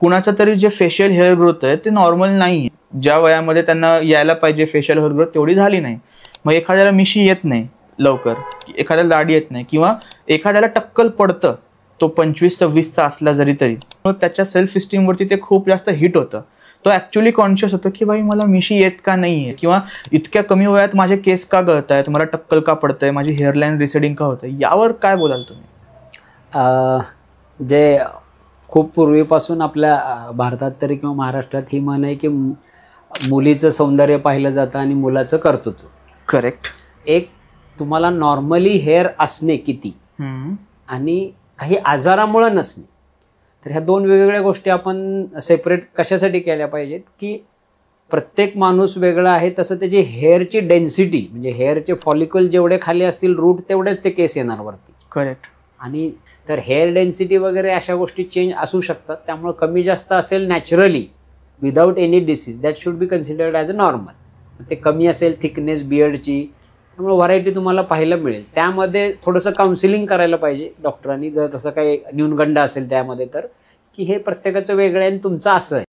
कुणाचं तरी जे फेशियल हेअर ग्रोथ आहे ते नॉर्मल नाही आहे, ज्या वयामध्ये त्यांना यायला पाहिजे फेशियल हेअर ग्रोथ तेवढी झाली नाही. मग एखाद्याला मिशी येत नाही लवकर, एखाद्याला दाढी येत नाही, किंवा एखाद्याला टक्कल पडतं तो 25-26चा असला जरी तरी, मग त्याच्या सेल्फ इस्टीमवरती ते खूप जास्त हिट होतं. तो ॲक्च्युली कॉन्शियस होतो की बाई मला मिशी येत का नाही आहे, किंवा इतक्या कमी वयात माझे केस का गळत आहेत, मला टक्कल का पडतंय, माझी हेअरलाईन रिसेडिंग का होतं, यावर काय बोलाल तुम्ही? जे खूप पूर्वीपासून आपल्या भारतात तरी किंवा महाराष्ट्रात ही म्हण आहे की मुलीचं सौंदर्य पाहिलं जातं आणि मुलाचं कर्तृत्व. करेक्ट. एक तुम्हाला नॉर्मली हेअर असणे किती आणि काही आजारामुळे नसणे, तर ह्या दोन वेगवेगळ्या गोष्टी आपण सेपरेट कशासाठी केल्या पाहिजेत की प्रत्येक माणूस वेगळा आहे, तसं त्याची हेअरची डेन्सिटी म्हणजे हेअरचे फॉलिकल जेवढे खाली असतील रूट तेवढेच ते केस येणार वरती. करेक्ट. आणि तर हेअर डेन्सिटी वगैरे अशा गोष्टी चेंज असू शकतात, त्यामुळे कमी जास्त असेल naturally without any disease that should be considered as a normal. ते कमी असेल थिकनेस बियर्डची, त्यामुळे व्हरायटी तुम्हाला पाहायला मिळेल. त्यामध्ये थोडंसं काउन्सिलिंग करायला पाहिजे डॉक्टरांनी, जर तसं काही न्यूनगंड असेल त्यामध्ये, तर की हे प्रत्येकाचं वेगळं आहे आणि तुमचं असं आहे.